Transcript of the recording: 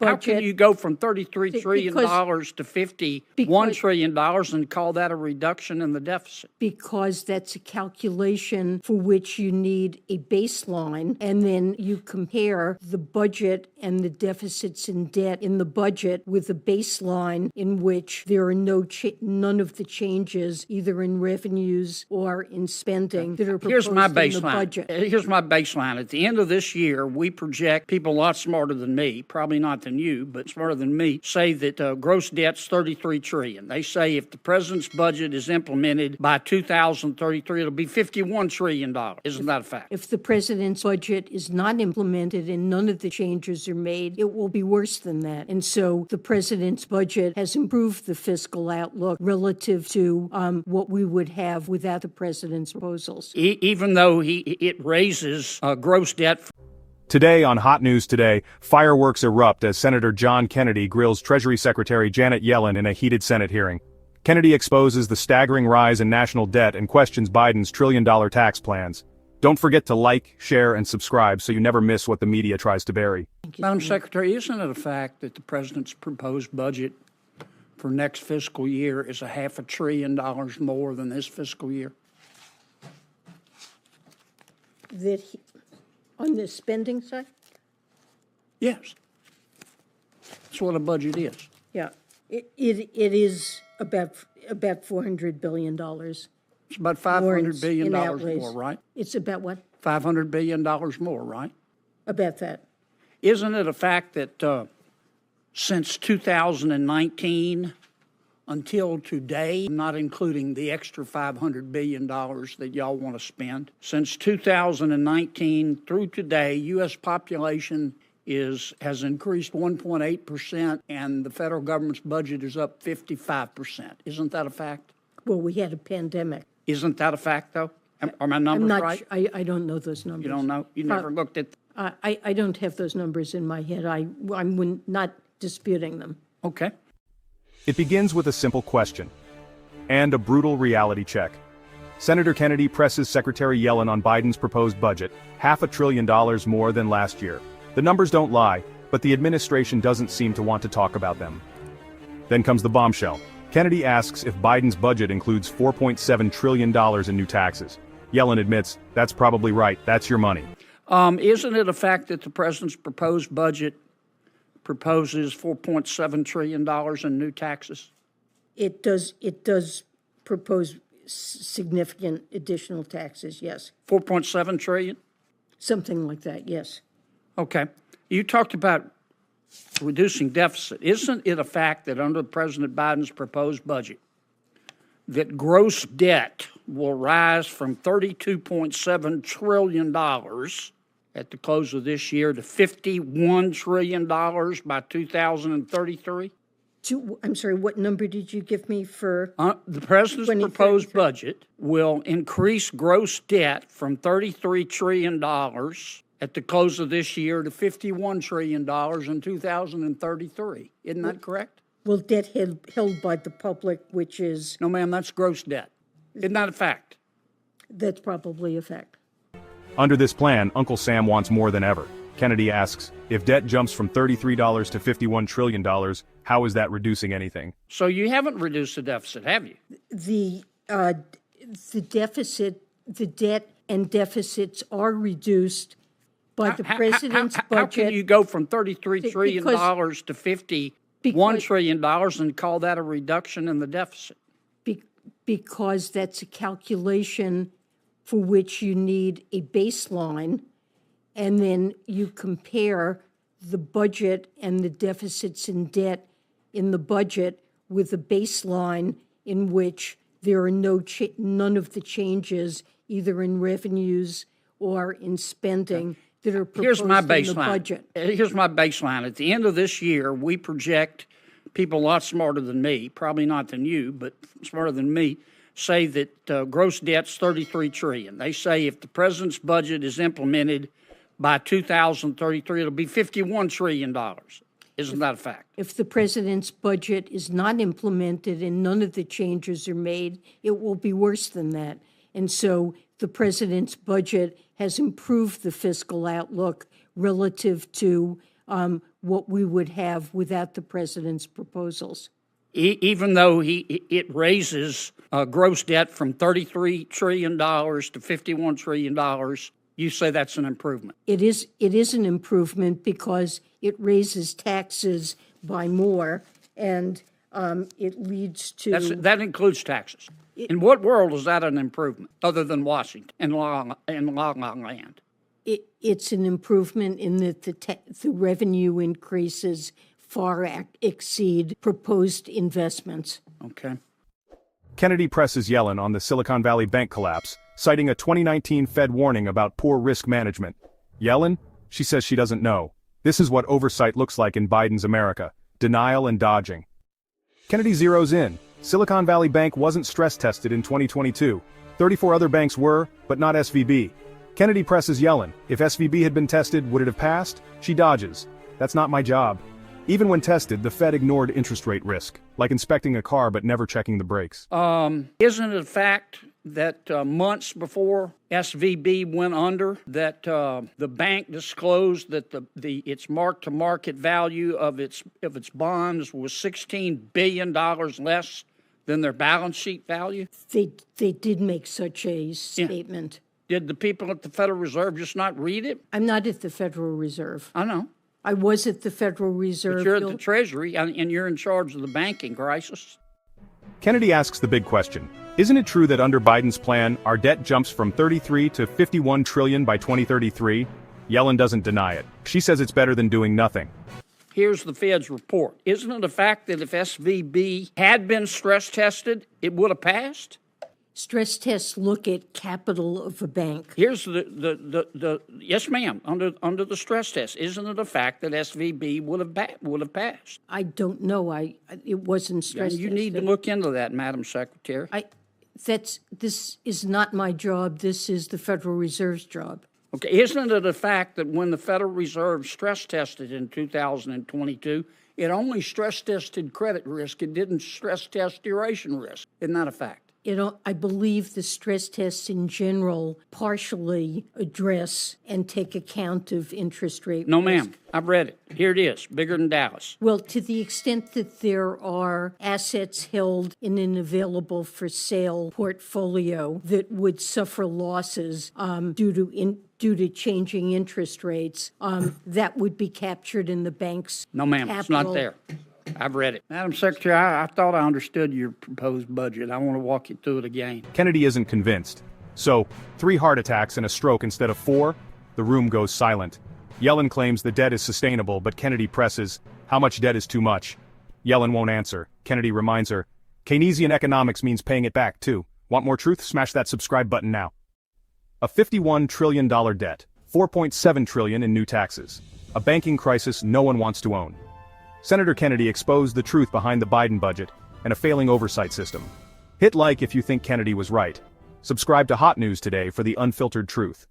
How can you go from $33 trillion to $51 trillion and call that a reduction in the deficit? Because that's a calculation for which you need a baseline, and then you compare the budget and the deficits and debt in the budget with a baseline in which there are none of the changes, either in revenues or in spending, that are proposed in the budget. Here's my baseline. At the end of this year, we project, people a lot smarter than me, probably not than you, but smarter than me, say that gross debt's $33 trillion. They say if the president's budget is implemented by 2033, it'll be $51 trillion. Isn't that a fact? If the president's budget is not implemented and none of the changes are made, it will be worse than that. And so the president's budget has improved the fiscal outlook relative to what we would have without the president's proposals. Even though it raises gross debt. Today on Hot News Today, fireworks erupt as Senator John Kennedy grills Treasury Secretary Janet Yellen in a heated Senate hearing. Kennedy exposes the staggering rise in national debt and questions Biden's trillion-dollar tax plans. Don't forget to like, share, and subscribe so you never miss what the media tries to bury. Madam Secretary, isn't it a fact that the president's proposed budget for next fiscal year is $500 billion more than this fiscal year? On the spending side? Yes. That's what a budget is. Yeah. It is about $400 billion. It's about $500 billion more, right? It's about what? $500 billion more, right? About that. Isn't it a fact that since 2019 until today, not including the extra $500 billion that y'all want to spend, since 2019 through today, U.S. population has increased 1.8%, and the federal government's budget is up 55%. Isn't that a fact? Well, we had a pandemic. Isn't that a fact, though? Are my numbers right? I don't know those numbers. You don't know? You never looked at... I don't have those numbers in my head. I'm not disputing them. Okay. It begins with a simple question and a brutal reality check. Senator Kennedy presses Secretary Yellen on Biden's proposed budget, $500 billion more than last year. The numbers don't lie, but the administration doesn't seem to want to talk about them. Then comes the bombshell. Kennedy asks if Biden's budget includes $4.7 trillion in new taxes. Yellen admits, that's probably right, that's your money. Isn't it a fact that the president's proposed budget proposes $4.7 trillion in new taxes? It does propose significant additional taxes, yes. 4.7 trillion? Something like that, yes. Okay. You talked about reducing deficit. Isn't it a fact that under President Biden's proposed budget, that gross debt will rise from $32.7 trillion at the close of this year to $51 trillion by 2033? I'm sorry, what number did you give me for? The president's proposed budget will increase gross debt from $33 trillion at the close of this year to $51 trillion in 2033. Isn't that correct? Well, debt held by the public, which is... No, ma'am, that's gross debt. Isn't that a fact? That's probably a fact. Under this plan, Uncle Sam wants more than ever. Kennedy asks, if debt jumps from $33 to $51 trillion, how is that reducing anything? So you haven't reduced the deficit, have you? The debt and deficits are reduced by the president's budget. How can you go from $33 trillion to $51 trillion and call that a reduction in the deficit? Because that's a calculation for which you need a baseline, and then you compare the budget and the deficits and debt in the budget with a baseline in which there are none of the changes, either in revenues or in spending, that are proposed in the budget. Here's my baseline. At the end of this year, we project, people a lot smarter than me, probably not than you, but smarter than me, say that gross debt's $33 trillion. They say if the president's budget is implemented by 2033, it'll be $51 trillion. Isn't that a fact? If the president's budget is not implemented and none of the changes are made, it will be worse than that. And so the president's budget has improved the fiscal outlook relative to what we would have without the president's proposals. Even though it raises gross debt from $33 trillion to $51 trillion, you say that's an improvement. It is an improvement because it raises taxes by more, and it leads to... That includes taxes. In what world is that an improvement, other than Washington and La La Land? It's an improvement in that the revenue increases far exceed proposed investments. Okay. Kennedy presses Yellen on the Silicon Valley Bank collapse, citing a 2019 Fed warning about poor risk management. Yellen? She says she doesn't know. This is what oversight looks like in Biden's America: denial and dodging. Kennedy zeroes in. Silicon Valley Bank wasn't stress-tested in 2022. 34 other banks were, but not SVB. Kennedy presses Yellen. If SVB had been tested, would it have passed? She dodges. That's not my job. Even when tested, the Fed ignored interest rate risk, like inspecting a car but never checking the brakes. Isn't it a fact that months before SVB went under, that the bank disclosed that its mark-to-market value of its bonds was $16 billion less than their balance sheet value? They did make such a statement. Yeah. Did the people at the Federal Reserve just not read it? I'm not at the Federal Reserve. I know. I was at the Federal Reserve. But you're at the Treasury, and you're in charge of the banking crisis. Kennedy asks the big question. Isn't it true that under Biden's plan, our debt jumps from 33 to 51 trillion by 2033? Yellen doesn't deny it. She says it's better than doing nothing. Here's the Fed's report. Isn't it a fact that if SVB had been stress tested, it would have passed? Stress tests look at capital of a bank. Here's the yes, ma'am. Under the stress test, isn't it a fact that SVB would have passed? I don't know. It wasn't stress tested. You need to look into that, Madam Secretary. This is not my job. This is the Federal Reserve's job. Okay, isn't it a fact that when the Federal Reserve stress tested in 2022, it only stress tested credit risk, it didn't stress test duration risk? Isn't that a fact? I believe the stress tests in general partially address and take account of interest rate No, risk. ma'am. I've read it. Here it is, bigger than Dallas. Well, to the extent that there are assets held in an available for sale portfolio that would suffer losses due to changing interest rates, that would be captured in the bank's No, ma'am, capital. it's not there. I've read it. Madam Secretary, I thought I understood your proposed budget. I want to walk you through it again. Kennedy isn't convinced. So, 3 heart attacks and a stroke instead of 4? The room goes silent. Yellen claims the debt is sustainable, but Kennedy presses, how much debt is too much? Yellen won't answer. Kennedy reminds her, Keynesian economics means paying it back, too. Want more truth? Smash that subscribe button now. A $51 trillion debt, $4.7 trillion in new taxes. A banking crisis no one wants to own. Senator Kennedy exposed the truth behind the Biden budget and a failing oversight system. Hit like if you think Kennedy was right. Subscribe to Hot News today for the unfiltered truth.